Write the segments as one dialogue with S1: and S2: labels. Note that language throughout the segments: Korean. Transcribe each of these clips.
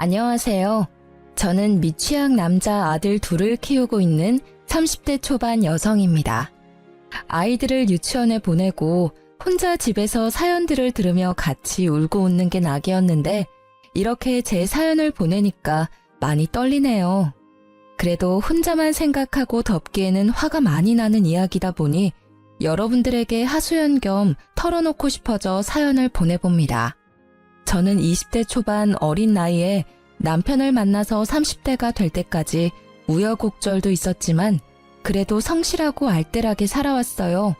S1: 안녕하세요. 저는 미취학 남자 아들 둘을 키우고 있는 30대 초반 여성입니다. 아이들을 유치원에 보내고 혼자 집에서 사연들을 들으며 같이 울고 웃는 게 낙이었는데 이렇게 제 사연을 보내니까 많이 떨리네요. 그래도 혼자만 생각하고 덮기에는 화가 많이 나는 이야기다 보니 여러분들에게 하소연 겸 털어놓고 싶어져 사연을 보내봅니다. 저는 20대 초반 어린 나이에 남편을 만나서 30대가 될 때까지 우여곡절도 있었지만 그래도 성실하고 알뜰하게 살아왔어요.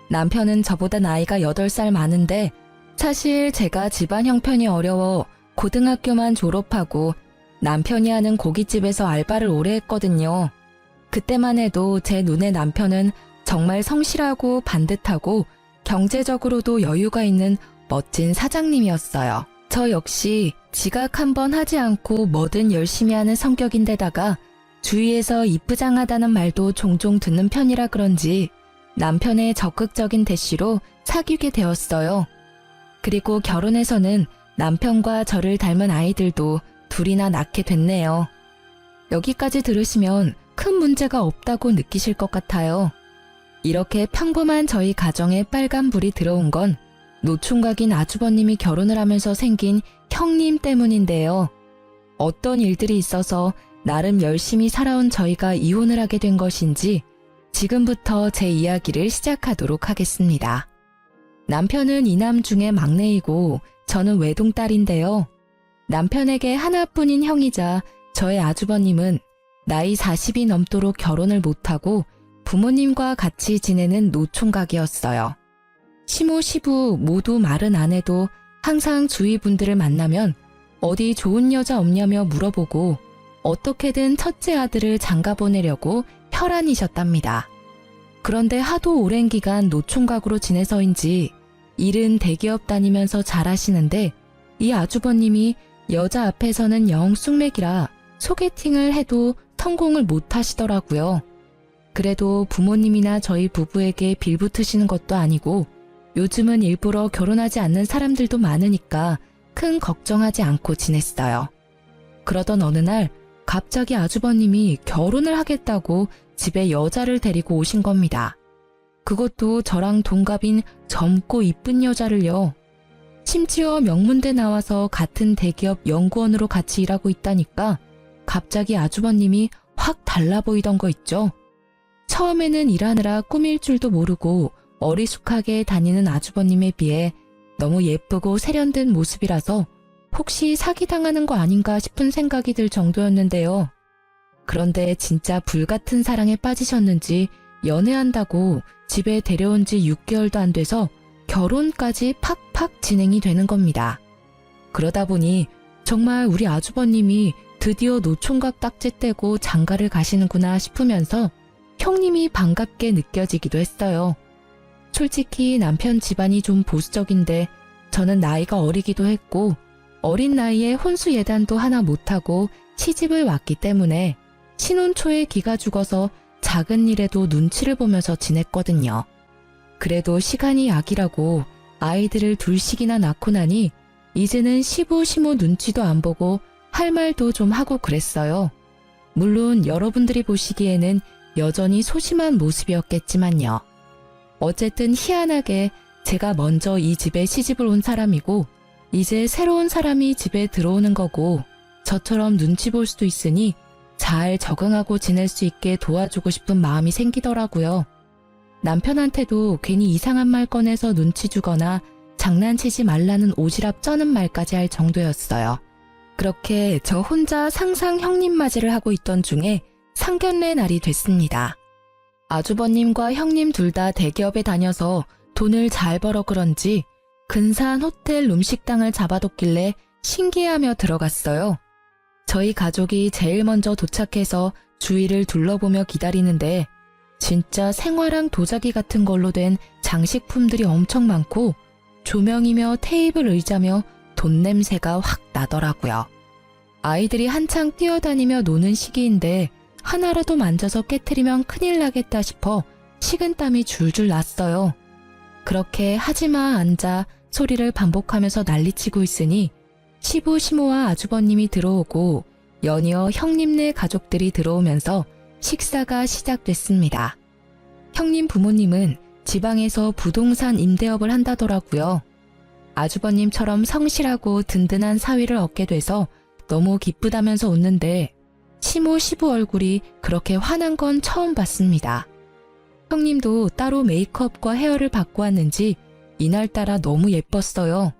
S1: 남편은 저보다 나이가 8살 많은데 사실 제가 집안 형편이 어려워 고등학교만 졸업하고 남편이 하는 고깃집에서 알바를 오래 했거든요. 그때만 해도 제 눈에 남편은 정말 성실하고 반듯하고 경제적으로도 여유가 있는 멋진 사장님이었어요. 저 역시 지각 한번 하지 않고 뭐든 열심히 하는 성격인데다가 주위에서 이쁘장하다는 말도 종종 듣는 편이라 그런지 남편의 적극적인 대시로 사귀게 되었어요. 그리고 결혼해서는 남편과 저를 닮은 아이들도 둘이나 낳게 됐네요. 여기까지 들으시면 큰 문제가 없다고 느끼실 것 같아요. 이렇게 평범한 저희 가정에 빨간불이 들어온 건 노총각인 아주버님이 결혼을 하면서 생긴 형님 때문인데요. 어떤 일들이 있어서 나름 열심히 살아온 저희가 이혼을 하게 된 것인지 지금부터 제 이야기를 시작하도록 하겠습니다. 남편은 이남 중에 막내이고 저는 외동딸인데요. 남편에게 하나뿐인 형이자 저의 아주버님은 나이 40이 넘도록 결혼을 못하고 부모님과 같이 지내는 노총각이었어요. 시모 시부 모두 말은 안 해도 항상 주위 분들을 만나면 어디 좋은 여자 없냐며 물어보고 어떻게든 첫째 아들을 장가 보내려고 혈안이셨답니다. 그런데 하도 오랜 기간 노총각으로 지내서인지 일은 대기업 다니면서 잘하시는데 이 아주버님이 여자 앞에서는 영 쑥맥이라 소개팅을 해도 성공을 못 하시더라고요. 그래도 부모님이나 저희 부부에게 빌붙으시는 것도 아니고 요즘은 일부러 결혼하지 않는 사람들도 많으니까 큰 걱정하지 않고 지냈어요. 그러던 어느 날 갑자기 아주버님이 결혼을 하겠다고 집에 여자를 데리고 오신 겁니다. 그것도 저랑 동갑인 젊고 이쁜 여자를요. 심지어 명문대 나와서 같은 대기업 연구원으로 같이 일하고 있다니까 갑자기 아주버님이 확 달라 보이던 거 있죠. 처음에는 일하느라 꾸밀 줄도 모르고 어리숙하게 다니는 아주버님에 비해 너무 예쁘고 세련된 모습이라서 혹시 사기당하는 거 아닌가 싶은 생각이 들 정도였는데요. 그런데 진짜 불같은 사랑에 빠지셨는지 연애한다고 집에 데려온 지 6개월도 안 돼서 결혼까지 팍팍 진행이 되는 겁니다. 그러다 보니 정말 우리 아주버님이 드디어 노총각 딱지 떼고 장가를 가시는구나 싶으면서 형님이 반갑게 느껴지기도 했어요. 솔직히 남편 집안이 좀 보수적인데 저는 나이가 어리기도 했고 어린 나이에 혼수 예단도 하나 못하고 시집을 왔기 때문에 신혼 초에 기가 죽어서 작은 일에도 눈치를 보면서 지냈거든요. 그래도 시간이 약이라고 아이들을 둘씩이나 낳고 나니 이제는 시부 시모 눈치도 안 보고 할 말도 좀 하고 그랬어요. 물론 여러분들이 보시기에는 여전히 소심한 모습이었겠지만요. 어쨌든 희한하게 제가 먼저 이 집에 시집을 온 사람이고 이제 새로운 사람이 집에 들어오는 거고 저처럼 눈치 볼 수도 있으니 잘 적응하고 지낼 수 있게 도와주고 싶은 마음이 생기더라고요. 남편한테도 괜히 이상한 말 꺼내서 눈치 주거나 장난치지 말라는 오지랖 쩌는 말까지 할 정도였어요. 그렇게 저 혼자 상상 형님 맞이를 하고 있던 중에 상견례 날이 됐습니다. 아주버님과 형님 둘 다 대기업에 다녀서 돈을 잘 벌어 그런지 근사한 호텔 룸식당을 잡아뒀길래 신기해하며 들어갔어요. 저희 가족이 제일 먼저 도착해서 주위를 둘러보며 기다리는데 진짜 생화랑 도자기 같은 걸로 된 장식품들이 엄청 많고 조명이며 테이블 의자며 돈 냄새가 확 나더라고요. 아이들이 한창 뛰어다니며 노는 시기인데 하나라도 만져서 깨트리면 큰일 나겠다 싶어 식은땀이 줄줄 났어요. 그렇게 하지마 앉아 소리를 반복하면서 난리치고 있으니 시부 시모와 아주버님이 들어오고 연이어 형님네 가족들이 들어오면서 식사가 시작됐습니다. 형님 부모님은 지방에서 부동산 임대업을 한다더라고요. 아주버님처럼 성실하고 든든한 사위를 얻게 돼서 너무 기쁘다면서 웃는데 시모 시부 얼굴이 그렇게 환한 건 처음 봤습니다. 형님도 따로 메이크업과 헤어를 받고 왔는지 이날따라 너무 예뻤어요.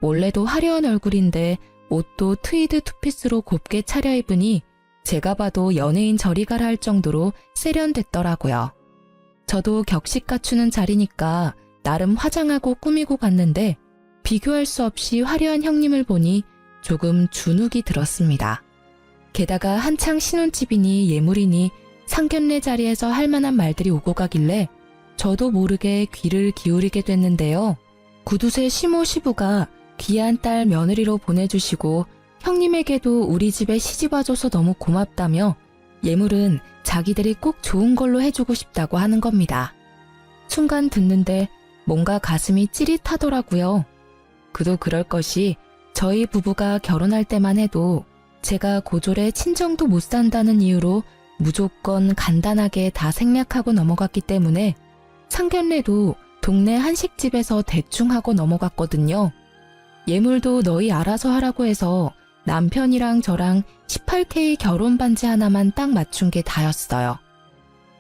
S1: 원래도 화려한 얼굴인데 옷도 트위드 투피스로 곱게 차려입으니 제가 봐도 연예인 저리 가라 할 정도로 세련됐더라고요. 저도 격식 갖추는 자리니까 나름 화장하고 꾸미고 갔는데 비교할 수 없이 화려한 형님을 보니 조금 주눅이 들었습니다. 게다가 한창 신혼집이니 예물이니 상견례 자리에서 할 만한 말들이 오고 가길래 저도 모르게 귀를 기울이게 됐는데요. 구두쇠 시모 시부가 귀한 딸 며느리로 보내주시고 형님에게도 우리 집에 시집와줘서 너무 고맙다며 예물은 자기들이 꼭 좋은 걸로 해주고 싶다고 하는 겁니다. 순간 듣는데 뭔가 가슴이 찌릿하더라고요. 그도 그럴 것이 저희 부부가 결혼할 때만 해도 제가 고졸에 친정도 못 산다는 이유로 무조건 간단하게 다 생략하고 넘어갔기 때문에 상견례도 동네 한식집에서 대충 하고 넘어갔거든요. 예물도 너희 알아서 하라고 해서 남편이랑 저랑 18K 결혼 반지 하나만 딱 맞춘 게 다였어요.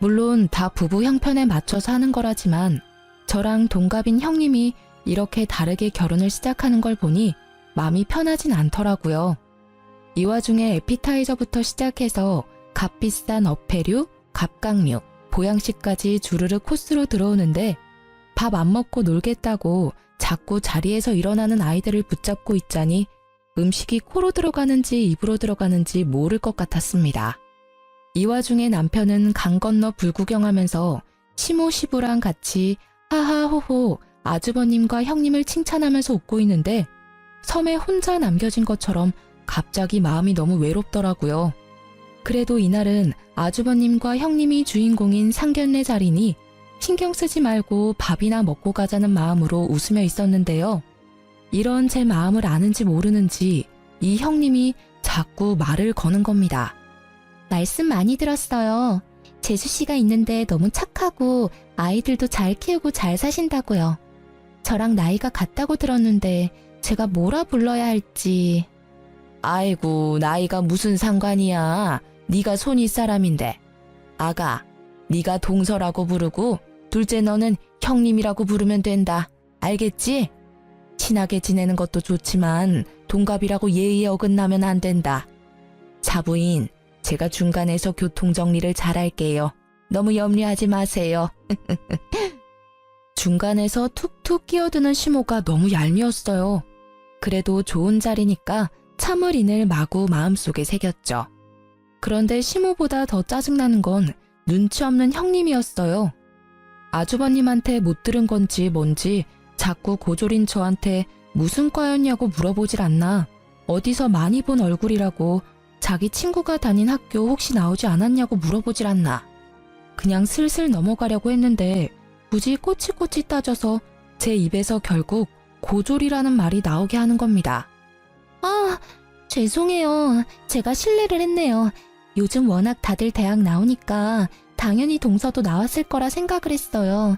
S1: 물론 다 부부 형편에 맞춰서 하는 거라지만 저랑 동갑인 형님이 이렇게 다르게 결혼을 시작하는 걸 보니 마음이 편하진 않더라고요. 이 와중에 에피타이저부터 시작해서 값비싼 어패류, 갑각류, 보양식까지 주르륵 코스로 들어오는데 밥 안 먹고 놀겠다고 자꾸 자리에서 일어나는 아이들을 붙잡고 있자니 음식이 코로 들어가는지 입으로 들어가는지 모를 것 같았습니다. 이 와중에 남편은 강 건너 불구경하면서 시모 시부랑 같이 하하호호 아주버님과 형님을 칭찬하면서 웃고 있는데 섬에 혼자 남겨진 것처럼 갑자기 마음이 너무 외롭더라고요. 그래도 이날은 아주버님과 형님이 주인공인 상견례 자리니 신경 쓰지 말고 밥이나 먹고 가자는 마음으로 웃으며 있었는데요. 이런 제 마음을 아는지 모르는지 이 형님이 자꾸 말을 거는 겁니다. 말씀 많이 들었어요. 재수씨가 있는데 너무 착하고 아이들도 잘 키우고 잘 사신다고요. 저랑 나이가 같다고 들었는데 제가 뭐라 불러야 할지. 아이고, 나이가 무슨 상관이야. 네가 손윗 사람인데. 아가, 네가 동서라고 부르고 둘째 너는 형님이라고 부르면 된다. 알겠지? 친하게 지내는 것도 좋지만 동갑이라고 예의에 어긋나면 안 된다. 자부인, 제가 중간에서 교통정리를 잘할게요. 너무 염려하지 마세요. 중간에서 툭툭 끼어드는 시모가 너무 얄미웠어요. 그래도 좋은 자리니까 참을 인을 마구 마음속에 새겼죠. 그런데 시모보다 더 짜증나는 건 눈치 없는 형님이었어요. 아주버님한테 못 들은 건지 뭔지 자꾸 고졸인 저한테 무슨 과였냐고 물어보질 않나, 어디서 많이 본 얼굴이라고, 자기 친구가 다닌 학교 혹시 나오지 않았냐고 물어보질 않나. 그냥 슬슬 넘어가려고 했는데 굳이 꼬치꼬치 따져서 제 입에서 결국 고졸이라는 말이 나오게 하는 겁니다. 아, 죄송해요. 제가 실례를 했네요. 요즘 워낙 다들 대학 나오니까 당연히 동서도 나왔을 거라 생각을 했어요.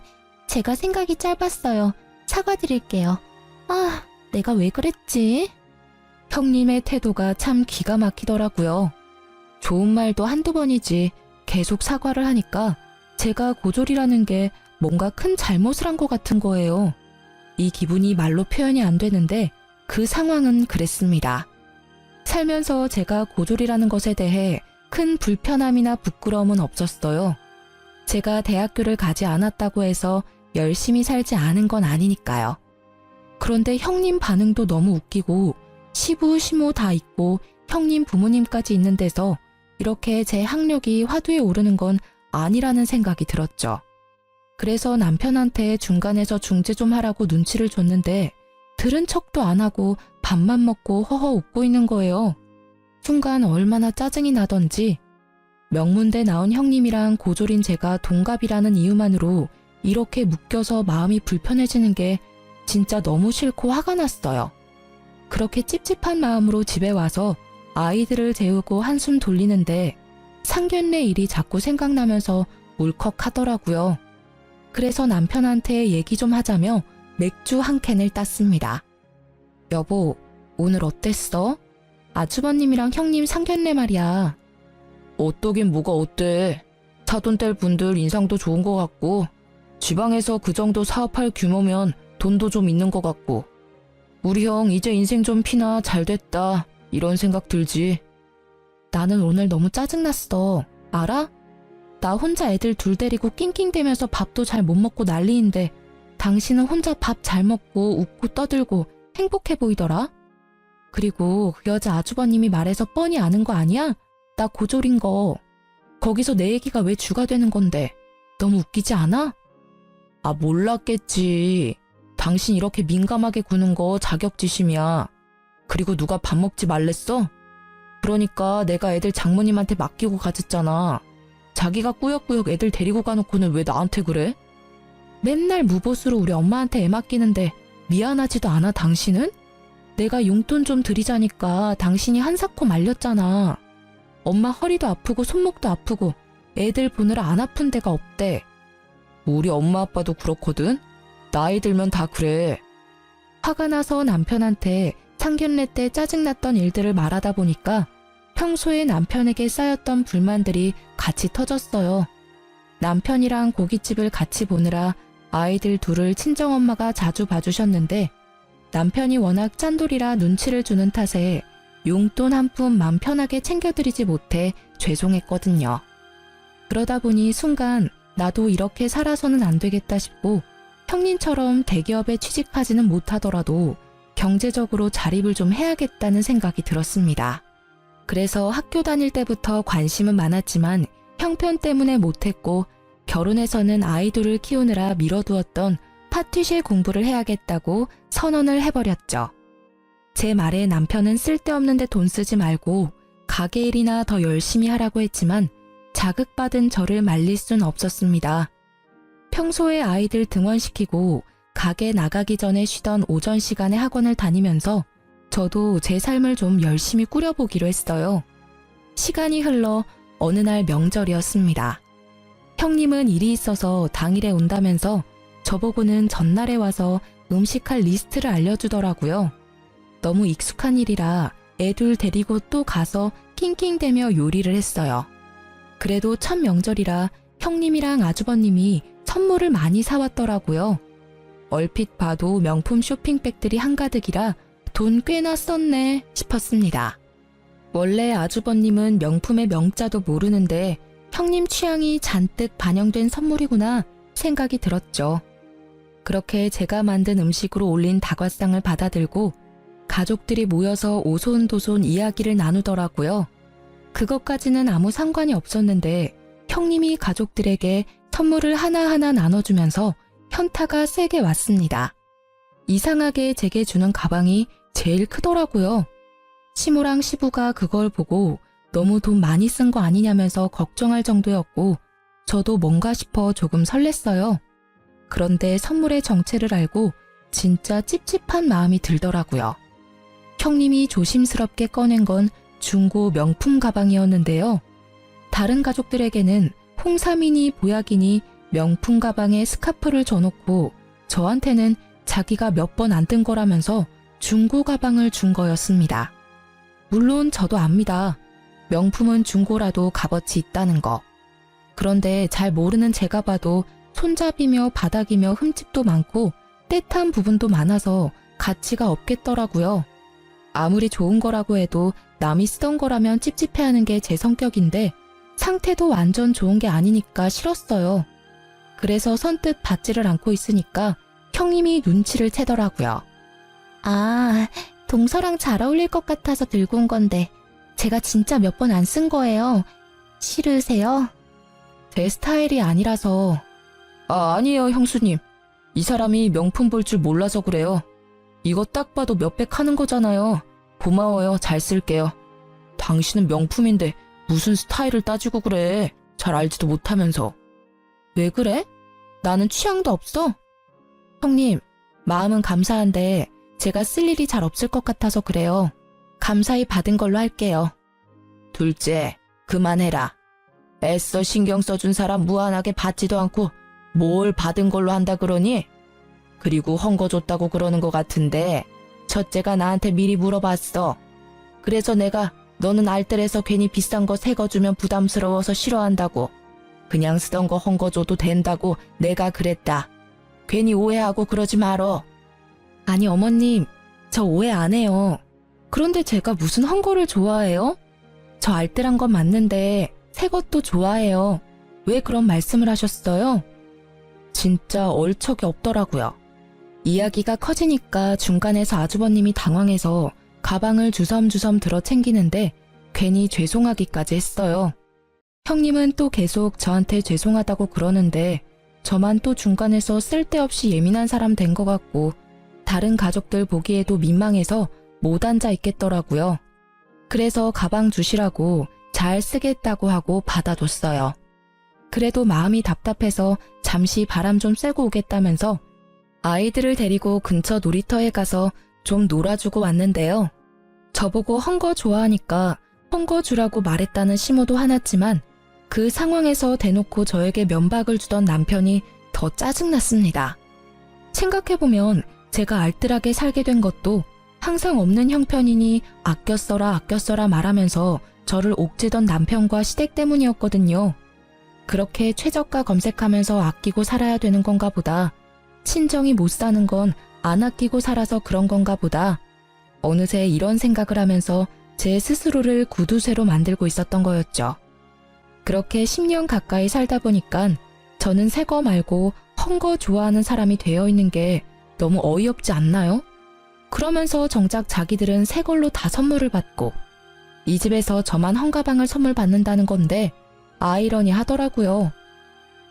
S1: 제가 생각이 짧았어요. 사과드릴게요. 아, 내가 왜 그랬지? 형님의 태도가 참 기가 막히더라고요. 좋은 말도 한두 번이지 계속 사과를 하니까 제가 고졸이라는 게 뭔가 큰 잘못을 한 것 같은 거예요. 이 기분이 말로 표현이 안 되는데 그 상황은 그랬습니다. 살면서 제가 고졸이라는 것에 대해 큰 불편함이나 부끄러움은 없었어요. 제가 대학교를 가지 않았다고 해서 열심히 살지 않은 건 아니니까요. 그런데 형님 반응도 너무 웃기고 시부, 시모 다 있고 형님 부모님까지 있는 데서 이렇게 제 학력이 화두에 오르는 건 아니라는 생각이 들었죠. 그래서 남편한테 중간에서 중재 좀 하라고 눈치를 줬는데 들은 척도 안 하고 밥만 먹고 허허 웃고 있는 거예요. 순간 얼마나 짜증이 나던지 명문대 나온 형님이랑 고졸인 제가 동갑이라는 이유만으로 이렇게 묶여서 마음이 불편해지는 게 진짜 너무 싫고 화가 났어요. 그렇게 찝찝한 마음으로 집에 와서 아이들을 재우고 한숨 돌리는데 상견례 일이 자꾸 생각나면서 울컥하더라고요. 그래서 남편한테 얘기 좀 하자며 맥주 한 캔을 땄습니다. 여보, 오늘 어땠어? 아주버님이랑 형님 상견례 말이야. 어떠긴 뭐가 어때? 사돈 딸 분들 인상도 좋은 것 같고 지방에서 그 정도 사업할 규모면 돈도 좀 있는 것 같고 우리 형 이제 인생 좀 피나 잘 됐다 이런 생각 들지. 나는 오늘 너무 짜증났어. 알아? 나 혼자 애들 둘 데리고 낑낑대면서 밥도 잘 못 먹고 난리인데 당신은 혼자 밥 잘 먹고 웃고 떠들고 행복해 보이더라. 그리고 그 여자 아주버님이 말해서 뻔히 아는 거 아니야? 나 고졸인 거. 거기서 내 얘기가 왜 주가 되는 건데 너무 웃기지 않아? 아, 몰랐겠지. 당신 이렇게 민감하게 구는 거 자격지심이야. 그리고 누가 밥 먹지 말랬어? 그러니까 내가 애들 장모님한테 맡기고 가졌잖아. 자기가 꾸역꾸역 애들 데리고 가놓고는 왜 나한테 그래? 맨날 무보수로 우리 엄마한테 애 맡기는데 미안하지도 않아 당신은? 내가 용돈 좀 드리자니까 당신이 한사코 말렸잖아. 엄마 허리도 아프고 손목도 아프고 애들 보느라 안 아픈 데가 없대. 우리 엄마 아빠도 그렇거든? 나이 들면 다 그래. 화가 나서 남편한테 상견례 때 짜증났던 일들을 말하다 보니까 평소에 남편에게 쌓였던 불만들이 같이 터졌어요. 남편이랑 고깃집을 같이 보느라 아이들 둘을 친정엄마가 자주 봐주셨는데 남편이 워낙 짠돌이라 눈치를 주는 탓에 용돈 한 푼 맘 편하게 챙겨드리지 못해 죄송했거든요. 그러다 보니 순간 나도 이렇게 살아서는 안 되겠다 싶고 형님처럼 대기업에 취직하지는 못하더라도 경제적으로 자립을 좀 해야겠다는 생각이 들었습니다. 그래서 학교 다닐 때부터 관심은 많았지만 형편 때문에 못했고 결혼해서는 아이들을 키우느라 미뤄두었던 파티쉐 공부를 해야겠다고 선언을 해버렸죠. 제 말에 남편은 쓸데없는데 돈 쓰지 말고 가게 일이나 더 열심히 하라고 했지만 자극받은 저를 말릴 순 없었습니다. 평소에 아이들 등원시키고 가게 나가기 전에 쉬던 오전 시간에 학원을 다니면서 저도 제 삶을 좀 열심히 꾸려보기로 했어요. 시간이 흘러 어느 날 명절이었습니다. 형님은 일이 있어서 당일에 온다면서 저보고는 전날에 와서 음식할 리스트를 알려주더라고요. 너무 익숙한 일이라 애들 데리고 또 가서 낑낑대며 요리를 했어요. 그래도 첫 명절이라 형님이랑 아주버님이 선물을 많이 사왔더라고요. 얼핏 봐도 명품 쇼핑백들이 한가득이라 돈 꽤나 썼네 싶었습니다. 원래 아주버님은 명품의 명자도 모르는데 형님 취향이 잔뜩 반영된 선물이구나 생각이 들었죠. 그렇게 제가 만든 음식으로 올린 다과상을 받아들고 가족들이 모여서 오손도손 이야기를 나누더라고요. 그것까지는 아무 상관이 없었는데 형님이 가족들에게 선물을 하나하나 나눠주면서 현타가 세게 왔습니다. 이상하게 제게 주는 가방이 제일 크더라고요. 시모랑 시부가 그걸 보고 너무 돈 많이 쓴 거 아니냐면서 걱정할 정도였고 저도 뭔가 싶어 조금 설렜어요. 그런데 선물의 정체를 알고 진짜 찝찝한 마음이 들더라고요. 형님이 조심스럽게 꺼낸 건 중고 명품 가방이었는데요. 다른 가족들에게는 홍삼이니 보약이니 명품 가방에 스카프를 줘놓고 저한테는 자기가 몇 번 안 뜬 거라면서 중고 가방을 준 거였습니다. 물론 저도 압니다. 명품은 중고라도 값어치 있다는 거. 그런데 잘 모르는 제가 봐도 손잡이며 바닥이며 흠집도 많고 떼탄 부분도 많아서 가치가 없겠더라고요. 아무리 좋은 거라고 해도 남이 쓰던 거라면 찝찝해하는 게 제 성격인데 상태도 완전 좋은 게 아니니까 싫었어요. 그래서 선뜻 받지를 않고 있으니까 형님이 눈치를 채더라고요. 아, 동서랑 잘 어울릴 것 같아서 들고 온 건데 제가 진짜 몇 번 안 쓴 거예요. 싫으세요? 제 스타일이 아니라서. 아니에요 형수님. 이 사람이 명품 볼 줄 몰라서 그래요. 이거 딱 봐도 몇백 하는 거잖아요. 고마워요. 잘 쓸게요. 당신은 명품인데 무슨 스타일을 따지고 그래. 잘 알지도 못하면서. 왜 그래? 나는 취향도 없어. 형님, 마음은 감사한데 제가 쓸 일이 잘 없을 것 같아서 그래요. 감사히 받은 걸로 할게요. 둘째, 그만해라. 애써 신경 써준 사람 무한하게 받지도 않고 뭘 받은 걸로 한다 그러니? 그리고 헝거 줬다고 그러는 것 같은데 첫째가 나한테 미리 물어봤어. 그래서 내가 너는 알뜰해서 괜히 비싼 거 새 거 주면 부담스러워서 싫어한다고. 그냥 쓰던 거 헝거 줘도 된다고 내가 그랬다. 괜히 오해하고 그러지 말어. 아니 어머님, 저 오해 안 해요. 그런데 제가 무슨 헝거를 좋아해요? 저 알뜰한 건 맞는데 새 것도 좋아해요. 왜 그런 말씀을 하셨어요? 진짜 얼척이 없더라고요. 이야기가 커지니까 중간에서 아주버님이 당황해서 가방을 주섬주섬 들어 챙기는데 괜히 죄송하기까지 했어요. 형님은 또 계속 저한테 죄송하다고 그러는데 저만 또 중간에서 쓸데없이 예민한 사람 된 것 같고 다른 가족들 보기에도 민망해서 못 앉아 있겠더라고요. 그래서 가방 주시라고 잘 쓰겠다고 하고 받아줬어요. 그래도 마음이 답답해서 잠시 바람 좀 쐬고 오겠다면서 아이들을 데리고 근처 놀이터에 가서 좀 놀아주고 왔는데요. 저보고 헝거 좋아하니까 헝거 주라고 말했다는 심호도 화났지만 그 상황에서 대놓고 저에게 면박을 주던 남편이 더 짜증났습니다. 생각해보면 제가 알뜰하게 살게 된 것도 항상 없는 형편이니 아껴 써라 말하면서 저를 옥죄던 남편과 시댁 때문이었거든요. 그렇게 최저가 검색하면서 아끼고 살아야 되는 건가 보다. 친정이 못 사는 건 안 아끼고 살아서 그런 건가 보다. 어느새 이런 생각을 하면서 제 스스로를 구두쇠로 만들고 있었던 거였죠. 그렇게 10년 가까이 살다 보니까 저는 새 거 말고 헝거 좋아하는 사람이 되어 있는 게 너무 어이없지 않나요? 그러면서 정작 자기들은 새 걸로 다 선물을 받고 이 집에서 저만 헝가방을 선물 받는다는 건데 아이러니 하더라고요.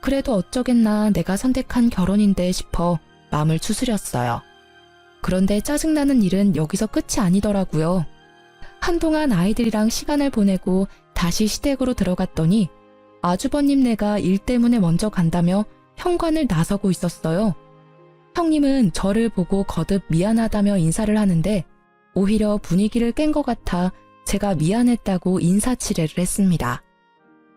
S1: 그래도 어쩌겠나 내가 선택한 결혼인데 싶어 마음을 추스렸어요. 그런데 짜증나는 일은 여기서 끝이 아니더라고요. 한동안 아이들이랑 시간을 보내고 다시 시댁으로 들어갔더니 아주버님네가 일 때문에 먼저 간다며 현관을 나서고 있었어요. 형님은 저를 보고 거듭 미안하다며 인사를 하는데 오히려 분위기를 깬 것 같아 제가 미안했다고 인사치레를 했습니다.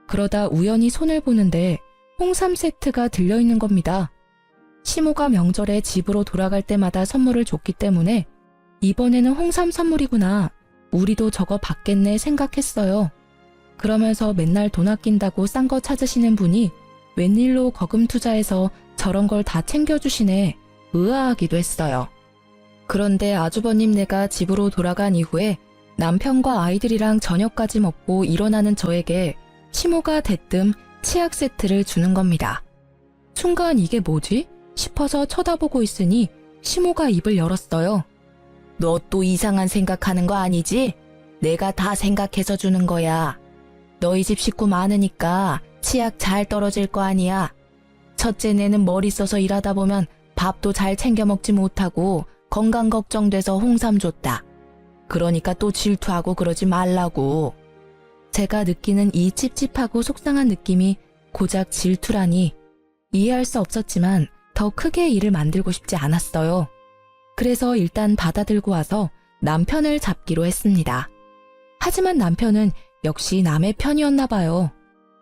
S1: 그러다 우연히 손을 보는데 홍삼 세트가 들려있는 겁니다. 시모가 명절에 집으로 돌아갈 때마다 선물을 줬기 때문에 이번에는 홍삼 선물이구나. 우리도 저거 받겠네 생각했어요. 그러면서 맨날 돈 아낀다고 싼 거 찾으시는 분이 웬일로 거금 투자해서 저런 걸 다 챙겨주시네 의아하기도 했어요. 그런데 아주버님네가 집으로 돌아간 이후에 남편과 아이들이랑 저녁까지 먹고 일어나는 저에게 시모가 대뜸 치약 세트를 주는 겁니다. 순간 이게 뭐지? 싶어서 쳐다보고 있으니 시모가 입을 열었어요. 너 또 이상한 생각하는 거 아니지? 내가 다 생각해서 주는 거야. 너희 집 식구 많으니까 치약 잘 떨어질 거 아니야. 첫째 내는 머리 써서 일하다 보면 밥도 잘 챙겨 먹지 못하고 건강 걱정돼서 홍삼 줬다. 그러니까 또 질투하고 그러지 말라고. 제가 느끼는 이 찝찝하고 속상한 느낌이 고작 질투라니 이해할 수 없었지만 더 크게 일을 만들고 싶지 않았어요. 그래서 일단 받아들고 와서 남편을 잡기로 했습니다. 하지만 남편은 역시 남의 편이었나 봐요.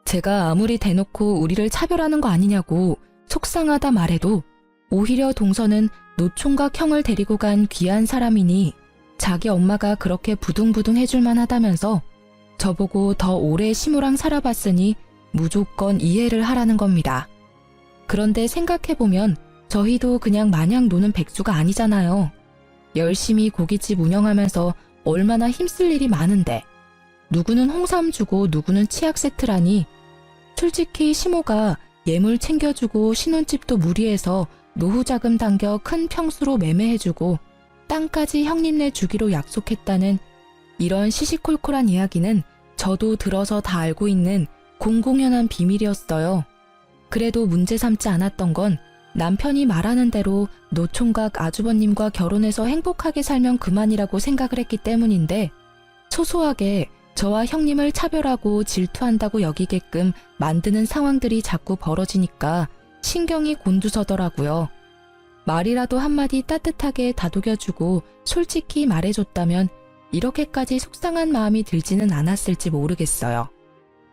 S1: 제가 아무리 대놓고 우리를 차별하는 거 아니냐고 속상하다 말해도 오히려 동서는 노총각 형을 데리고 간 귀한 사람이니 자기 엄마가 그렇게 부둥부둥 해줄만 하다면서 저보고 더 오래 시모랑 살아봤으니 무조건 이해를 하라는 겁니다. 그런데 생각해보면 저희도 그냥 마냥 노는 백수가 아니잖아요. 열심히 고깃집 운영하면서 얼마나 힘쓸 일이 많은데 누구는 홍삼 주고 누구는 치약 세트라니 솔직히 시모가 예물 챙겨주고 신혼집도 무리해서 노후자금 당겨 큰 평수로 매매해주고 땅까지 형님네 주기로 약속했다는 이런 시시콜콜한 이야기는 저도 들어서 다 알고 있는 공공연한 비밀이었어요. 그래도 문제 삼지 않았던 건 남편이 말하는 대로 노총각 아주버님과 결혼해서 행복하게 살면 그만이라고 생각을 했기 때문인데 소소하게 저와 형님을 차별하고 질투한다고 여기게끔 만드는 상황들이 자꾸 벌어지니까 신경이 곤두서더라고요. 말이라도 한마디 따뜻하게 다독여주고 솔직히 말해줬다면 이렇게까지 속상한 마음이 들지는 않았을지 모르겠어요.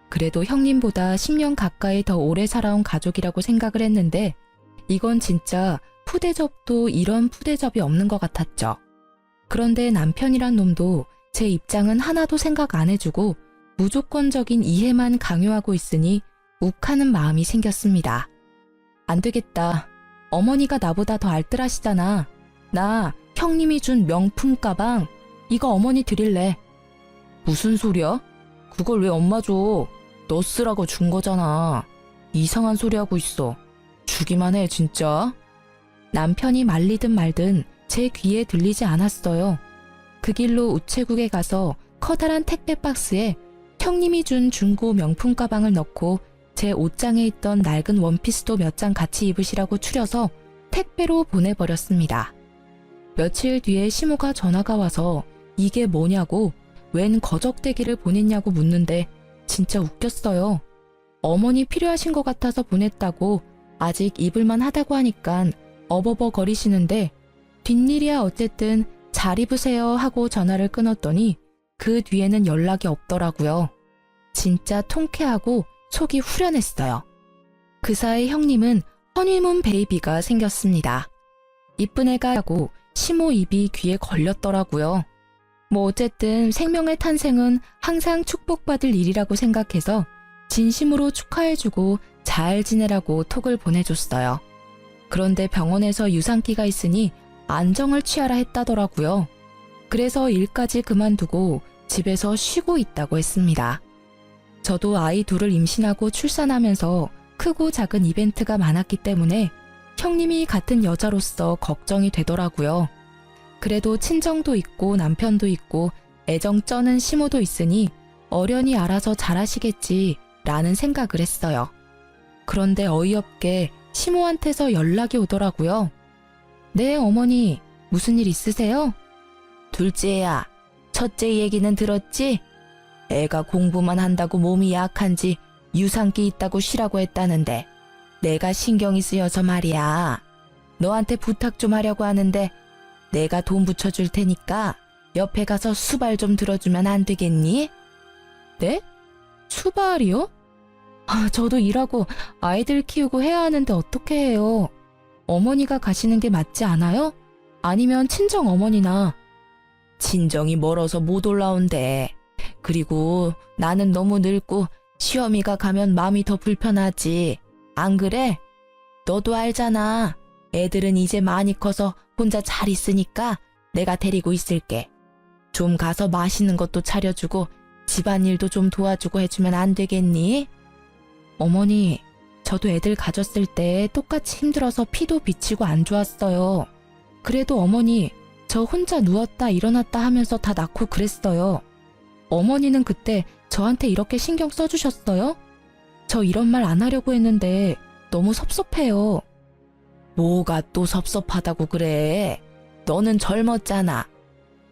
S1: 그래도 형님보다 10년 가까이 더 오래 살아온 가족이라고 생각을 했는데 이건 진짜 푸대접도 이런 푸대접이 없는 것 같았죠. 그런데 남편이란 놈도 제 입장은 하나도 생각 안 해주고 무조건적인 이해만 강요하고 있으니 욱하는 마음이 생겼습니다. 안 되겠다. 어머니가 나보다 더 알뜰하시잖아. 나 형님이 준 명품 가방 이거 어머니 드릴래. 무슨 소리야? 그걸 왜 엄마 줘? 너 쓰라고 준 거잖아. 이상한 소리 하고 있어. 주기만 해 진짜. 남편이 말리든 말든 제 귀에 들리지 않았어요. 그 길로 우체국에 가서 커다란 택배 박스에 형님이 준 중고 명품 가방을 넣고 제 옷장에 있던 낡은 원피스도 몇 장 같이 입으시라고 추려서 택배로 보내버렸습니다. 며칠 뒤에 시모가 전화가 와서 이게 뭐냐고 웬 거적대기를 보냈냐고 묻는데 진짜 웃겼어요. 어머니 필요하신 것 같아서 보냈다고 아직 입을만 하다고 하니까 어버버거리시는데 뒷일이야 어쨌든 잘 입으세요 하고 전화를 끊었더니 그 뒤에는 연락이 없더라고요. 진짜 통쾌하고 속이 후련했어요. 그 사이 형님은 허니문 베이비가 생겼습니다. 이쁜 애가 하고 시모 입이 귀에 걸렸더라고요. 뭐 어쨌든 생명의 탄생은 항상 축복받을 일이라고 생각해서 진심으로 축하해주고 잘 지내라고 톡을 보내줬어요. 그런데 병원에서 유산기가 있으니 안정을 취하라 했다더라고요. 그래서 일까지 그만두고 집에서 쉬고 있다고 했습니다. 저도 아이 둘을 임신하고 출산하면서 크고 작은 이벤트가 많았기 때문에 형님이 같은 여자로서 걱정이 되더라고요. 그래도 친정도 있고 남편도 있고 애정 쩌는 시모도 있으니 어련히 알아서 잘하시겠지 라는 생각을 했어요. 그런데 어이없게 시모한테서 연락이 오더라고요. 네 어머니 무슨 일 있으세요? 둘째야 첫째 얘기는 들었지? 애가 공부만 한다고 몸이 약한지 유산기 있다고 쉬라고 했다는데 내가 신경이 쓰여서 말이야. 너한테 부탁 좀 하려고 하는데 내가 돈 붙여줄 테니까 옆에 가서 수발 좀 들어주면 안 되겠니? 네? 수발이요? 저도 일하고 아이들 키우고 해야 하는데 어떻게 해요? 어머니가 가시는 게 맞지 않아요? 아니면 친정 어머니나. 친정이 멀어서 못 올라온대. 그리고 나는 너무 늙고 시어미가 가면 마음이 더 불편하지. 안 그래? 너도 알잖아. 애들은 이제 많이 커서 혼자 잘 있으니까 내가 데리고 있을게. 좀 가서 맛있는 것도 차려주고 집안일도 좀 도와주고 해주면 안 되겠니? 어머니, 저도 애들 가졌을 때 똑같이 힘들어서 피도 비치고 안 좋았어요. 그래도 어머니, 저 혼자 누웠다 일어났다 하면서 다 낳고 그랬어요. 어머니는 그때 저한테 이렇게 신경 써주셨어요? 저 이런 말 안 하려고 했는데 너무 섭섭해요. 뭐가 또 섭섭하다고 그래? 너는 젊었잖아.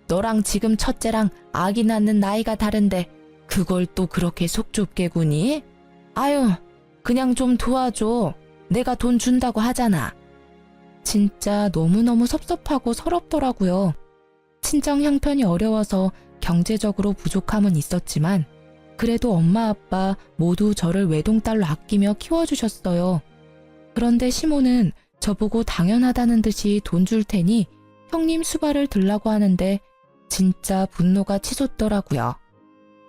S1: 너랑 지금 첫째랑 아기 낳는 나이가 다른데 그걸 또 그렇게 속 좁게 구니? 아유, 그냥 좀 도와줘. 내가 돈 준다고 하잖아. 진짜 너무너무 섭섭하고 서럽더라고요. 친정 형편이 어려워서 경제적으로 부족함은 있었지만 그래도 엄마 아빠 모두 저를 외동딸로 아끼며 키워주셨어요. 그런데 시모는 저보고 당연하다는 듯이 돈 줄 테니 형님 수발을 들라고 하는데 진짜 분노가 치솟더라고요.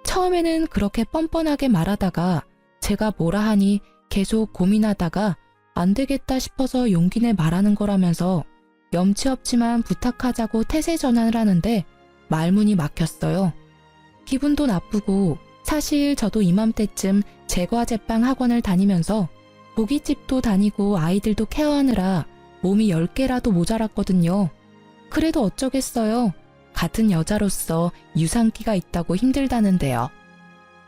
S1: 처음에는 그렇게 뻔뻔하게 말하다가 제가 뭐라 하니 계속 고민하다가 안 되겠다 싶어서 용기 내 말하는 거라면서 염치 없지만 부탁하자고 태세 전환을 하는데 말문이 막혔어요. 기분도 나쁘고 사실 저도 이맘때쯤 제과제빵 학원을 다니면서 고깃집도 다니고 아이들도 케어하느라 몸이 10개라도 모자랐거든요. 그래도 어쩌겠어요. 같은 여자로서 유산기가 있다고 힘들다는데요.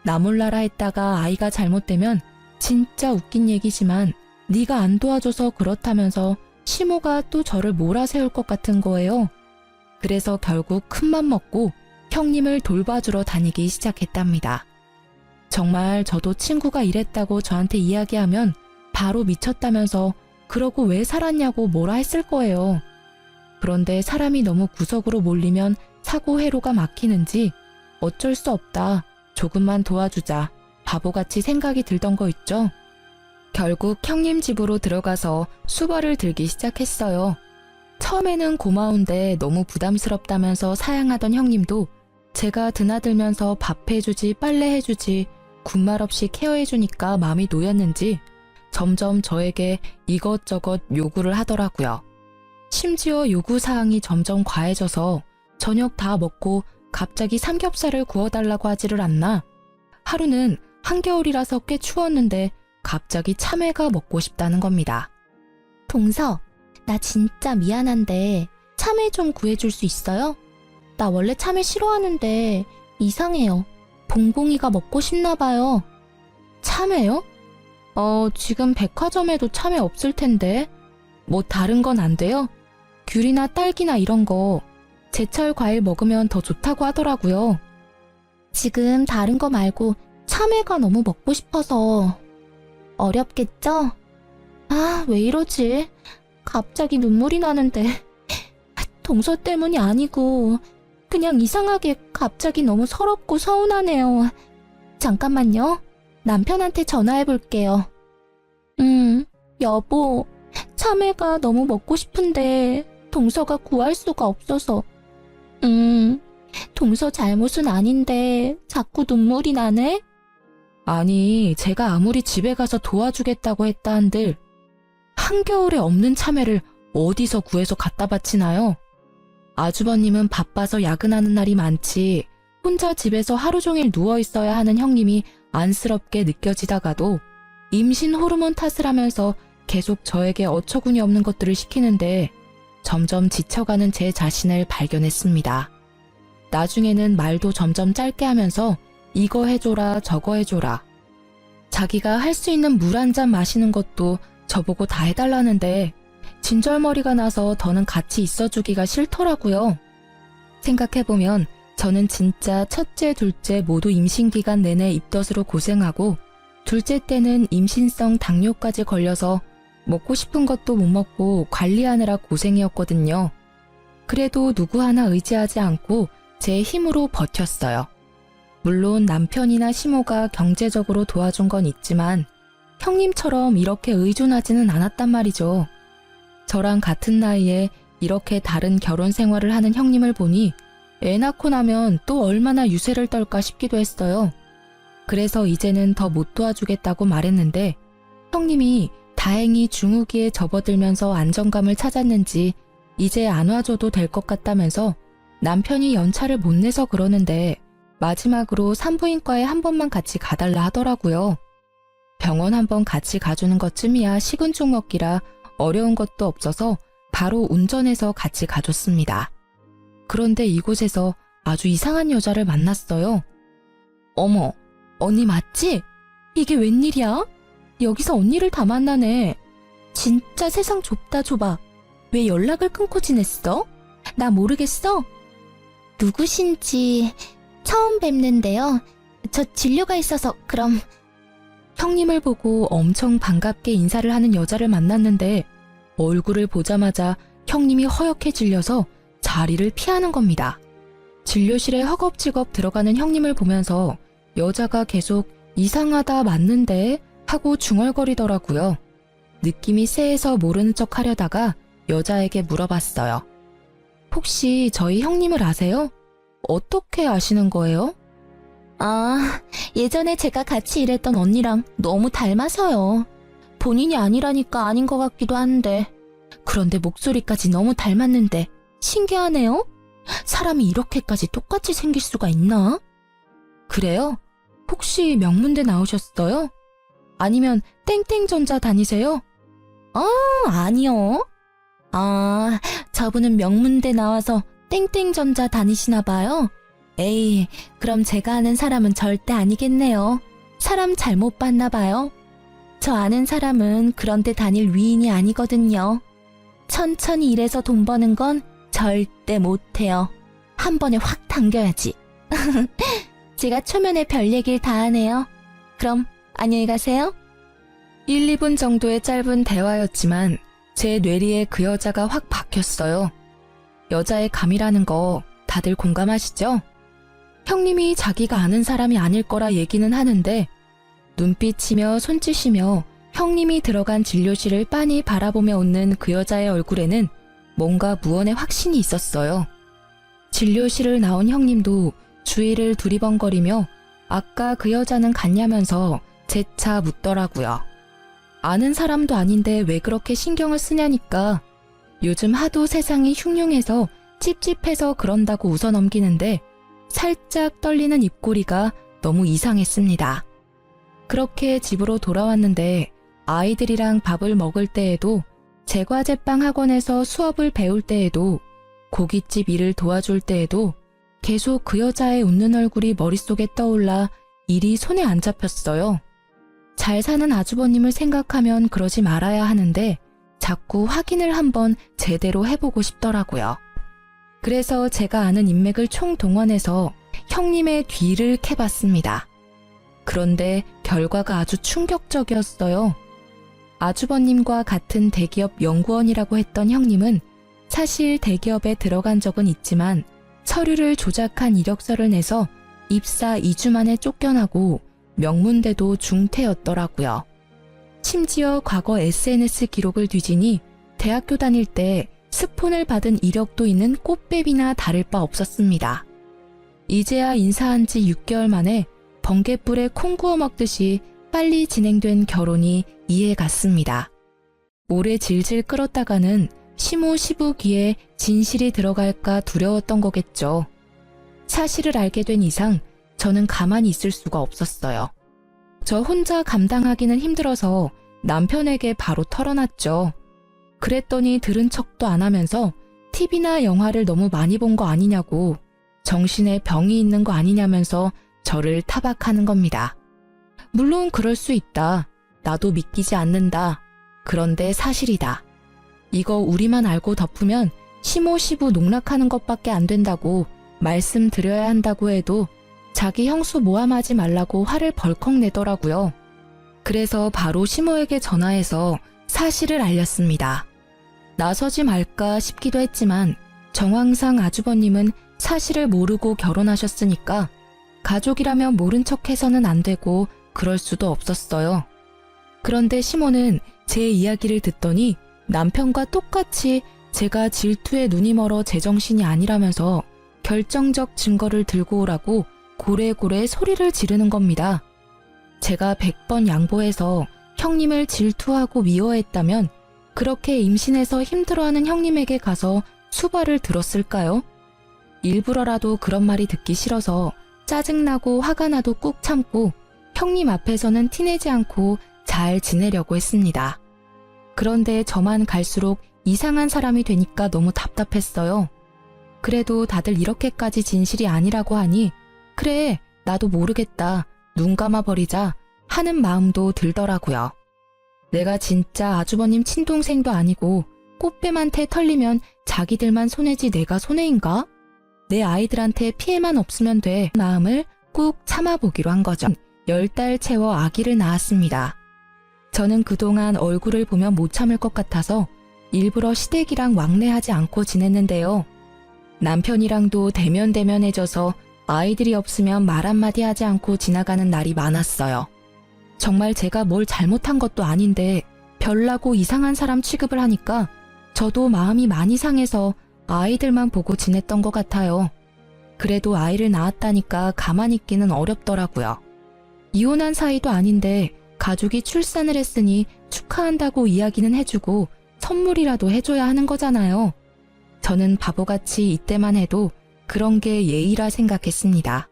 S1: 나 몰라라 했다가 아이가 잘못되면 진짜 웃긴 얘기지만 네가 안 도와줘서 그렇다면서 시모가 또 저를 몰아세울 것 같은 거예요. 그래서 결국 큰맘 먹고 형님을 돌봐주러 다니기 시작했답니다. 정말 저도 친구가 이랬다고 저한테 이야기하면 바로 미쳤다면서 그러고 왜 살았냐고 뭐라 했을 거예요. 그런데 사람이 너무 구석으로 몰리면 사고 회로가 막히는지 어쩔 수 없다. 조금만 도와주자. 바보같이 생각이 들던 거 있죠. 결국 형님 집으로 들어가서 수발을 들기 시작했어요. 처음에는 고마운데 너무 부담스럽다면서 사양하던 형님도 제가 드나들면서 밥 해주지 빨래 해주지 군말 없이 케어해주니까 마음이 놓였는지 점점 저에게 이것저것 요구를 하더라고요. 심지어 요구사항이 점점 과해져서 저녁 다 먹고 갑자기 삼겹살을 구워달라고 하지를 않나. 하루는 한겨울이라서 꽤 추웠는데 갑자기 참외가 먹고 싶다는 겁니다.
S2: 동서, 나 진짜 미안한데 참외 좀 구해줄 수 있어요? 나 원래 참외 싫어하는데 이상해요. 봉봉이가 먹고 싶나 봐요.
S1: 참외요? 지금 백화점에도 참외 없을 텐데. 뭐 다른 건 안 돼요? 귤이나 딸기나 이런 거. 제철 과일 먹으면 더 좋다고 하더라고요.
S2: 지금 다른 거 말고 참외가 너무 먹고 싶어서. 어렵겠죠? 아, 왜 이러지? 갑자기 눈물이 나는데. 동서 때문이 아니고 그냥 이상하게 갑자기 너무 서럽고 서운하네요. 잠깐만요. 남편한테 전화해 볼게요. 여보, 참외가 너무 먹고 싶은데 동서가 구할 수가 없어서. 동서 잘못은 아닌데 자꾸 눈물이 나네?
S1: 아니, 제가 아무리 집에 가서 도와주겠다고 했다 한들 한겨울에 없는 참외를 어디서 구해서 갖다 바치나요? 아주버님은 바빠서 야근하는 날이 많지 혼자 집에서 하루 종일 누워있어야 하는 형님이 안쓰럽게 느껴지다가도 임신 호르몬 탓을 하면서 계속 저에게 어처구니 없는 것들을 시키는데 점점 지쳐가는 제 자신을 발견했습니다. 나중에는 말도 점점 짧게 하면서 이거 해줘라 저거 해줘라. 자기가 할 수 있는 물 한 잔 마시는 것도 저보고 다 해달라는데 진절머리가 나서 더는 같이 있어주기가 싫더라고요. 생각해보면 저는 진짜 첫째, 둘째 모두 임신기간 내내 입덧으로 고생하고 둘째 때는 임신성 당뇨까지 걸려서 먹고 싶은 것도 못 먹고 관리하느라 고생이었거든요. 그래도 누구 하나 의지하지 않고 제 힘으로 버텼어요. 물론 남편이나 시모가 경제적으로 도와준 건 있지만 형님처럼 이렇게 의존하지는 않았단 말이죠. 저랑 같은 나이에 이렇게 다른 결혼 생활을 하는 형님을 보니 애 낳고 나면 또 얼마나 유세를 떨까 싶기도 했어요. 그래서 이제는 더 못 도와주겠다고 말했는데 형님이 다행히 중후기에 접어들면서 안정감을 찾았는지 이제 안 와줘도 될 것 같다면서 남편이 연차를 못 내서 그러는데 마지막으로 산부인과에 한 번만 같이 가달라 하더라고요. 병원 한 번 같이 가주는 것쯤이야 식은 죽 먹기라 어려운 것도 없어서 바로 운전해서 같이 가줬습니다. 그런데 이곳에서 아주 이상한 여자를 만났어요. 어머, 언니 맞지? 이게 웬일이야? 여기서 언니를 다 만나네. 진짜 세상 좁다 좁아. 왜 연락을 끊고 지냈어? 나 모르겠어?
S2: 누구신지 처음 뵙는데요. 저 진료가 있어서 그럼.
S1: 형님을 보고 엄청 반갑게 인사를 하는 여자를 만났는데 얼굴을 보자마자 형님이 허옇게 질려서 자리를 피하는 겁니다. 진료실에 허겁지겁 들어가는 형님을 보면서 여자가 계속 이상하다 맞는데 하고 중얼거리더라고요. 느낌이 쎄해서 모르는 척 하려다가 여자에게 물어봤어요. 혹시 저희 형님을 아세요? 어떻게 아시는 거예요?
S2: 아, 예전에 제가 같이 일했던 언니랑 너무 닮아서요. 본인이 아니라니까 아닌 것 같기도 한데. 그런데 목소리까지 너무 닮았는데 신기하네요. 사람이 이렇게까지 똑같이 생길 수가 있나?
S1: 그래요? 혹시 명문대 나오셨어요? 아니면 땡땡전자 다니세요?
S2: 아니요. 아, 저분은 명문대 나와서 땡땡전자 다니시나 봐요. 에이, 그럼 제가 아는 사람은 절대 아니겠네요. 사람 잘못 봤나 봐요. 저 아는 사람은 그런 데 다닐 위인이 아니거든요. 천천히 일해서 돈 버는 건 절대 못해요. 한 번에 확 당겨야지. 제가 초면에 별 얘기를 다 하네요. 그럼 안녕히 가세요.
S1: 1, 2분 정도의 짧은 대화였지만 제 뇌리에 그 여자가 확 박혔어요. 여자의 감이라는 거 다들 공감하시죠? 형님이 자기가 아는 사람이 아닐 거라 얘기는 하는데 눈빛이며 손짓이며 형님이 들어간 진료실을 빤히 바라보며 웃는 그 여자의 얼굴에는 뭔가 무언의 확신이 있었어요. 진료실을 나온 형님도 주위를 두리번거리며 아까 그 여자는 갔냐면서 재차 묻더라고요. 아는 사람도 아닌데 왜 그렇게 신경을 쓰냐니까 요즘 하도 세상이 흉흉해서 찝찝해서 그런다고 웃어넘기는데 살짝 떨리는 입꼬리가 너무 이상했습니다. 그렇게 집으로 돌아왔는데 아이들이랑 밥을 먹을 때에도 제과제빵 학원에서 수업을 배울 때에도 고깃집 일을 도와줄 때에도 계속 그 여자의 웃는 얼굴이 머릿속에 떠올라 일이 손에 안 잡혔어요. 잘 사는 아주버님을 생각하면 그러지 말아야 하는데 자꾸 확인을 한번 제대로 해보고 싶더라고요. 그래서 제가 아는 인맥을 총동원해서 형님의 뒤를 캐봤습니다. 그런데 결과가 아주 충격적이었어요. 아주버님과 같은 대기업 연구원이라고 했던 형님은 사실 대기업에 들어간 적은 있지만 서류를 조작한 이력서를 내서 입사 2주 만에 쫓겨나고 명문대도 중퇴였더라고요. 심지어 과거 SNS 기록을 뒤지니 대학교 다닐 때 스폰을 받은 이력도 있는 꽃뱀이나 다를 바 없었습니다. 이제야 인사한 지 6개월 만에 번갯불에 콩 구워 먹듯이 빨리 진행된 결혼이 이해 갔습니다. 오래 질질 끌었다가는 시무시부기에 진실이 들어갈까 두려웠던 거겠죠. 사실을 알게 된 이상 저는 가만히 있을 수가 없었어요. 저 혼자 감당하기는 힘들어서 남편에게 바로 털어놨죠. 그랬더니 들은 척도 안 하면서 TV나 영화를 너무 많이 본 거 아니냐고 정신에 병이 있는 거 아니냐면서 저를 타박하는 겁니다. 물론 그럴 수 있다. 나도 믿기지 않는다. 그런데 사실이다. 이거 우리만 알고 덮으면 시모시부 농락하는 것밖에 안 된다고 말씀드려야 한다고 해도 자기 형수 모함하지 말라고 화를 벌컥 내더라고요. 그래서 바로 시모에게 전화해서 사실을 알렸습니다. 나서지 말까 싶기도 했지만 정황상 아주버님은 사실을 모르고 결혼하셨으니까 가족이라면 모른 척해서는 안 되고 그럴 수도 없었어요. 그런데 시모는 제 이야기를 듣더니 남편과 똑같이 제가 질투에 눈이 멀어 제정신이 아니라면서 결정적 증거를 들고 오라고 고래고래 소리를 지르는 겁니다. 제가 100번 양보해서 형님을 질투하고 미워했다면 그렇게 임신해서 힘들어하는 형님에게 가서 수발을 들었을까요? 일부러라도 그런 말이 듣기 싫어서 짜증나고 화가 나도 꾹 참고 형님 앞에서는 티내지 않고 잘 지내려고 했습니다. 그런데 저만 갈수록 이상한 사람이 되니까 너무 답답했어요. 그래도 다들 이렇게까지 진실이 아니라고 하니 그래 나도 모르겠다 눈 감아버리자 하는 마음도 들더라고요. 내가 진짜 아주버님 친동생도 아니고 꽃뱀한테 털리면 자기들만 손해지 내가 손해인가? 내 아이들한테 피해만 없으면 돼 마음을 꾹 참아보기로 한 거죠. 10달 채워 아기를 낳았습니다. 저는 그동안 얼굴을 보면 못 참을 것 같아서 일부러 시댁이랑 왕래하지 않고 지냈는데요. 남편이랑도 대면대면해져서 아이들이 없으면 말 한마디 하지 않고 지나가는 날이 많았어요. 정말 제가 뭘 잘못한 것도 아닌데 별나고 이상한 사람 취급을 하니까 저도 마음이 많이 상해서 아이들만 보고 지냈던 것 같아요. 그래도 아이를 낳았다니까 가만히 있기는 어렵더라고요. 이혼한 사이도 아닌데 가족이 출산을 했으니 축하한다고 이야기는 해주고 선물이라도 해줘야 하는 거잖아요. 저는 바보같이 이때만 해도 그런 게 예의라 생각했습니다.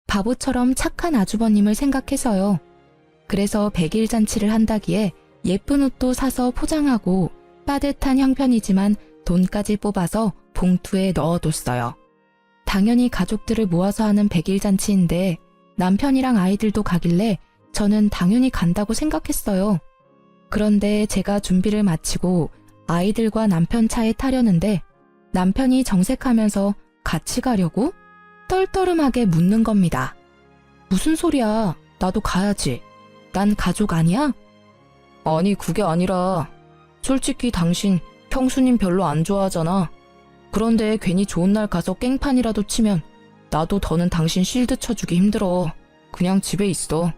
S1: 바보처럼 착한 아주버님을 생각해서요. 그래서 100일 잔치를 한다기에 예쁜 옷도 사서 포장하고 빠듯한 형편이지만 돈까지 뽑아서 봉투에 넣어뒀어요. 당연히 가족들을 모아서 하는 100일 잔치인데 남편이랑 아이들도 가길래 저는 당연히 간다고 생각했어요. 그런데 제가 준비를 마치고 아이들과 남편 차에 타려는데 남편이 정색하면서 같이 가려고? 떨떠름하게 묻는 겁니다. 무슨 소리야? 나도 가야지. 난 가족 아니야? 아니, 그게 아니라 솔직히 당신 형수님 별로 안 좋아하잖아. 그런데 괜히 좋은 날 가서 깽판이라도 치면 나도 더는 당신 실드 쳐주기 힘들어. 그냥 집에 있어.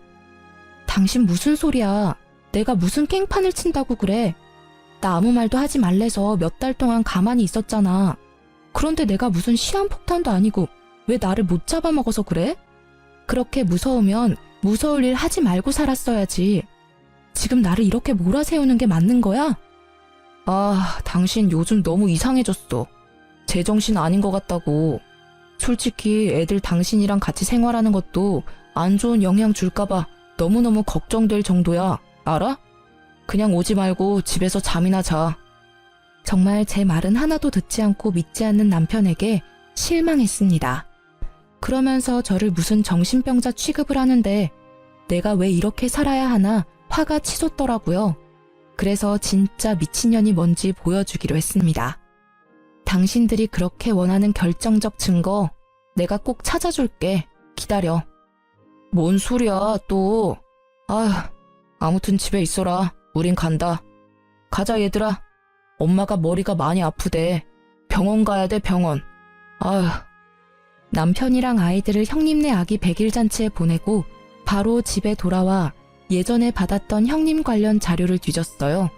S2: 당신 무슨 소리야? 내가 무슨 깽판을 친다고 그래? 나 아무 말도 하지 말래서 몇 달 동안 가만히 있었잖아. 그런데 내가 무슨 시한폭탄도 아니고 왜 나를 못 잡아먹어서 그래? 그렇게 무서우면 무서울 일 하지 말고 살았어야지. 지금 나를 이렇게 몰아세우는 게 맞는 거야?
S1: 아, 당신 요즘 너무 이상해졌어. 제정신 아닌 것 같다고. 솔직히 애들 당신이랑 같이 생활하는 것도 안 좋은 영향 줄까봐 너무너무 걱정될 정도야. 알아? 그냥 오지 말고 집에서 잠이나 자.
S2: 정말 제 말은 하나도 듣지 않고 믿지 않는 남편에게 실망했습니다. 그러면서 저를 무슨 정신병자 취급을 하는데 내가 왜 이렇게 살아야 하나 화가 치솟더라고요. 그래서 진짜 미친년이 뭔지 보여주기로 했습니다. 당신들이 그렇게 원하는 결정적 증거 내가 꼭 찾아줄게. 기다려.
S1: 뭔 소리야, 또. 아휴, 아무튼 집에 있어라. 우린 간다. 가자, 얘들아. 엄마가 머리가 많이 아프대. 병원 가야 돼, 병원. 아휴.
S2: 남편이랑 아이들을 형님네 아기 100일 잔치에 보내고 바로 집에 돌아와 예전에 받았던 형님 관련 자료를 뒤졌어요.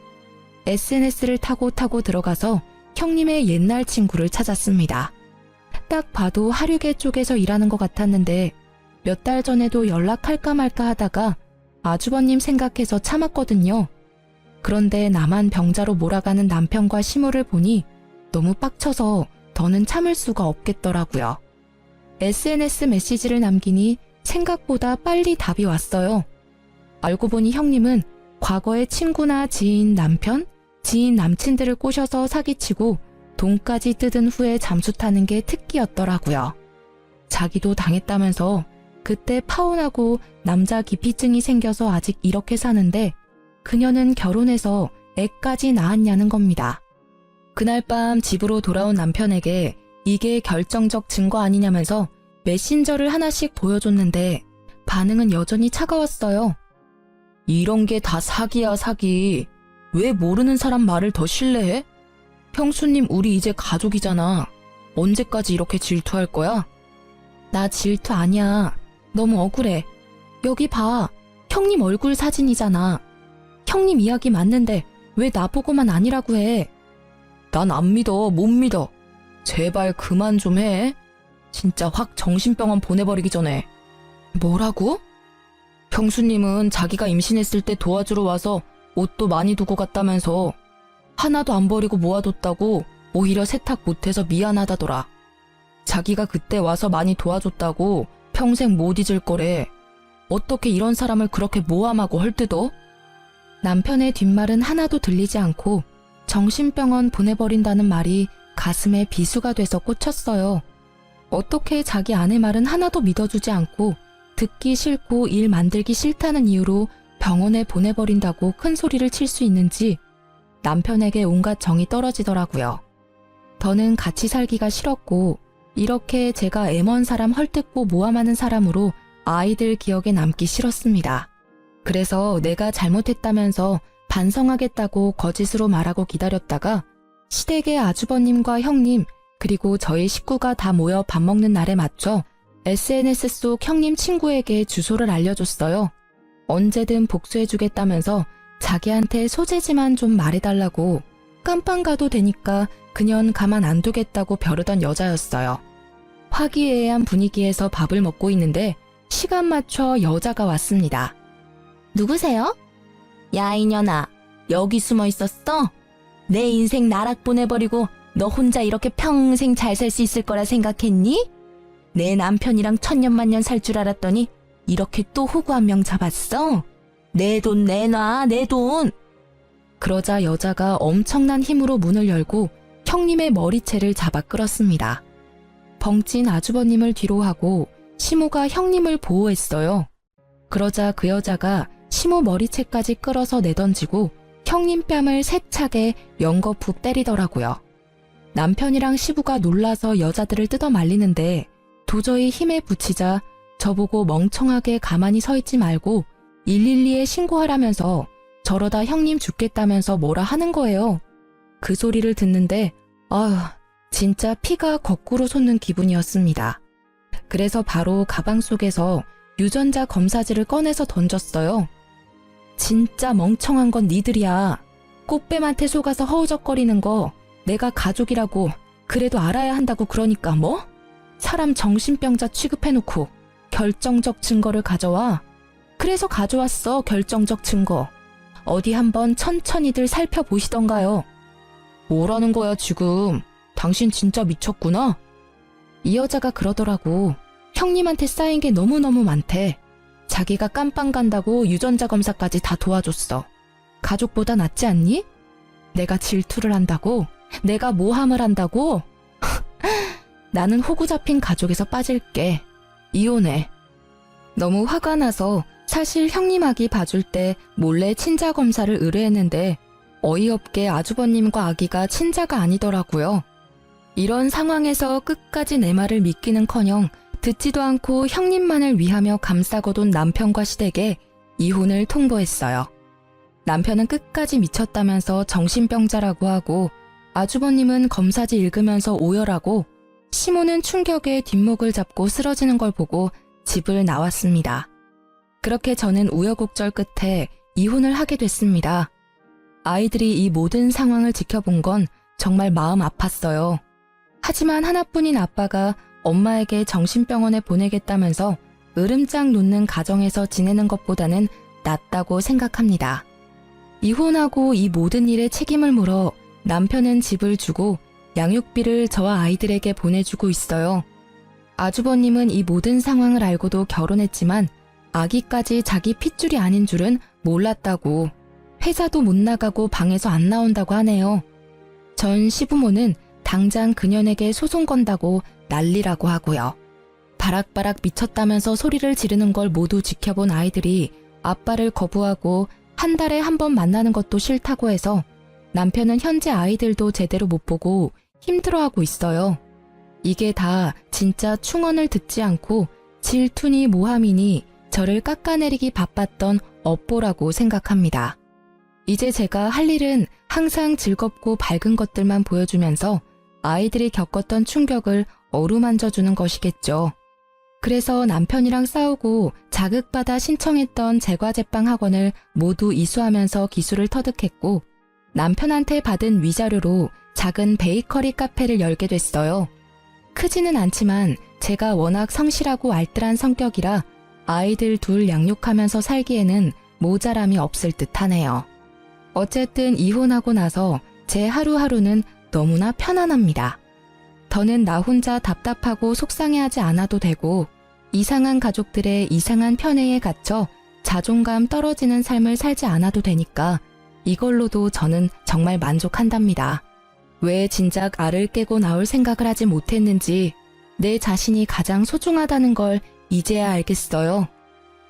S2: SNS를 타고 들어가서 형님의 옛날 친구를 찾았습니다. 딱 봐도 하류계 쪽에서 일하는 것 같았는데 몇 달 전에도 연락할까 말까 하다가 아주버님 생각해서 참았거든요. 그런데 나만 병자로 몰아가는 남편과 시모를 보니 너무 빡쳐서 더는 참을 수가 없겠더라고요. SNS 메시지를 남기니 생각보다 빨리 답이 왔어요. 알고 보니 형님은 과거의 친구나 지인 남편, 지인 남친들을 꼬셔서 사기치고 돈까지 뜯은 후에 잠수 타는 게 특기였더라고요. 자기도 당했다면서 그때 파혼하고 남자 기피증이 생겨서 아직 이렇게 사는데 그녀는 결혼해서 애까지 낳았냐는 겁니다. 그날 밤 집으로 돌아온 남편에게 이게 결정적 증거 아니냐면서 메신저를 하나씩 보여줬는데 반응은 여전히 차가웠어요.
S1: 이런 게 다 사기야, 사기. 왜 모르는 사람 말을 더 신뢰해? 형수님, 우리 이제 가족이잖아. 언제까지 이렇게 질투할 거야?
S2: 나 질투 아니야. 너무 억울해. 여기 봐. 형님 얼굴 사진이잖아. 형님 이야기 맞는데 왜 나보고만 아니라고 해?
S1: 난 안 믿어, 못 믿어. 제발 그만 좀 해. 진짜 확 정신병원 보내버리기 전에.
S2: 뭐라고?
S1: 형수님은 자기가 임신했을 때 도와주러 와서 옷도 많이 두고 갔다면서 하나도 안 버리고 모아뒀다고 오히려 세탁 못해서 미안하다더라. 자기가 그때 와서 많이 도와줬다고 평생 못 잊을 거래. 어떻게 이런 사람을 그렇게 모함하고 헐뜯어?
S2: 남편의 뒷말은 하나도 들리지 않고 정신병원 보내버린다는 말이 가슴에 비수가 돼서 꽂혔어요. 어떻게 자기 아내 말은 하나도 믿어주지 않고 듣기 싫고 일 만들기 싫다는 이유로 병원에 보내버린다고 큰 소리를 칠 수 있는지 남편에게 온갖 정이 떨어지더라고요. 더는 같이 살기가 싫었고 이렇게 제가 애먼 사람 헐뜯고 모함하는 사람으로 아이들 기억에 남기 싫었습니다. 그래서 내가 잘못했다면서 반성하겠다고 거짓으로 말하고 기다렸다가 시댁의 아주버님과 형님 그리고 저희 식구가 다 모여 밥 먹는 날에 맞춰 SNS 속 형님 친구에게 주소를 알려줬어요. 언제든 복수해주겠다면서 자기한테 소재지만 좀 말해달라고. 깜빵 가도 되니까 그년 가만 안 두겠다고 벼르던 여자였어요. 화기애애한 분위기에서 밥을 먹고 있는데 시간 맞춰 여자가 왔습니다. 누구세요? 야 이년아, 여기 숨어 있었어? 내 인생 나락 보내버리고 너 혼자 이렇게 평생 잘 살 수 있을 거라 생각했니? 내 남편이랑 천년만년 살 줄 알았더니 이렇게 또 호구 한 명 잡았어? 내 돈 내놔, 내 돈! 그러자 여자가 엄청난 힘으로 문을 열고 형님의 머리채를 잡아 끌었습니다. 벙찐 아주버님을 뒤로 하고 시모가 형님을 보호했어요. 그러자 그 여자가 시모 머리채까지 끌어서 내던지고 형님 뺨을 세차게 연거푸 때리더라고요. 남편이랑 시부가 놀라서 여자들을 뜯어 말리는데 도저히 힘에 부치자 저보고 멍청하게 가만히 서 있지 말고 112에 신고하라면서
S1: 저러다 형님 죽겠다면서 뭐라 하는 거예요. 그 소리를 듣는데 아휴, 진짜 피가 거꾸로 솟는 기분이었습니다. 그래서 바로 가방 속에서 유전자 검사지를 꺼내서 던졌어요. 진짜 멍청한 건 니들이야. 꽃뱀한테 속아서 허우적거리는 거 내가 가족이라고 그래도 알아야 한다고 그러니까 뭐? 사람 정신병자 취급해놓고 결정적 증거를 가져와. 그래서 가져왔어, 결정적 증거. 어디 한번 천천히들 살펴보시던가요. 뭐라는 거야 지금. 당신 진짜 미쳤구나. 이 여자가 그러더라고. 형님한테 쌓인 게 너무너무 많대. 자기가 깜빵 간다고 유전자 검사까지 다 도와줬어. 가족보다 낫지 않니? 내가 질투를 한다고? 내가 모함을 한다고? 나는 호구 잡힌 가족에서 빠질게. 이혼해. 너무 화가 나서 사실 형님 아기 봐줄 때 몰래 친자 검사를 의뢰했는데 어이없게 아주버님과 아기가 친자가 아니더라고요. 이런 상황에서 끝까지 내 말을 믿기는커녕 듣지도 않고 형님만을 위하며 감싸고돈 남편과 시댁에 이혼을 통보했어요. 남편은 끝까지 미쳤다면서 정신병자라고 하고 아주버님은 검사지 읽으면서 오열하고 시모는 충격에 뒷목을 잡고 쓰러지는 걸 보고 집을 나왔습니다. 그렇게 저는 우여곡절 끝에 이혼을 하게 됐습니다. 아이들이 이 모든 상황을 지켜본 건 정말 마음 아팠어요. 하지만 하나뿐인 아빠가 엄마에게 정신병원에 보내겠다면서 으름장 놓는 가정에서 지내는 것보다는 낫다고 생각합니다. 이혼하고 이 모든 일에 책임을 물어 남편은 집을 주고 양육비를 저와 아이들에게 보내주고 있어요. 아주버님은 이 모든 상황을 알고도 결혼했지만 아기까지 자기 핏줄이 아닌 줄은 몰랐다고, 회사도 못 나가고 방에서 안 나온다고 하네요. 전 시부모는 당장 그년에게 소송 건다고 난리라고 하고요. 바락바락 미쳤다면서 소리를 지르는 걸 모두 지켜본 아이들이 아빠를 거부하고 한 달에 한 번 만나는 것도 싫다고 해서 남편은 현재 아이들도 제대로 못 보고 힘들어하고 있어요. 이게 다 진짜 충언을 듣지 않고 질투니 모함이니 저를 깎아내리기 바빴던 업보라고 생각합니다. 이제 제가 할 일은 항상 즐겁고 밝은 것들만 보여주면서 아이들이 겪었던 충격을 어루만져주는 것이겠죠. 그래서 남편이랑 싸우고 자극받아 신청했던 제과제빵 학원을 모두 이수하면서 기술을 터득했고 남편한테 받은 위자료로 작은 베이커리 카페를 열게 됐어요. 크지는 않지만 제가 워낙 성실하고 알뜰한 성격이라 아이들 둘 양육하면서 살기에는 모자람이 없을 듯하네요. 어쨌든 이혼하고 나서 제 하루하루는 너무나 편안합니다. 더는 나 혼자 답답하고 속상해하지 않아도 되고 이상한 가족들의 이상한 편애에 갇혀 자존감 떨어지는 삶을 살지 않아도 되니까 이걸로도 저는 정말 만족한답니다. 왜 진작 알을 깨고 나올 생각을 하지 못했는지 내 자신이 가장 소중하다는 걸 이제야 알겠어요.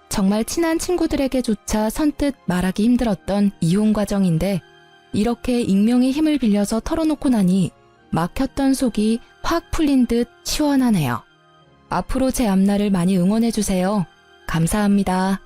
S1: 정말 친한 친구들에게조차 선뜻 말하기 힘들었던 이혼 과정인데 이렇게 익명의 힘을 빌려서 털어놓고 나니 막혔던 속이 확 풀린 듯 시원하네요. 앞으로 제 앞날을 많이 응원해주세요. 감사합니다.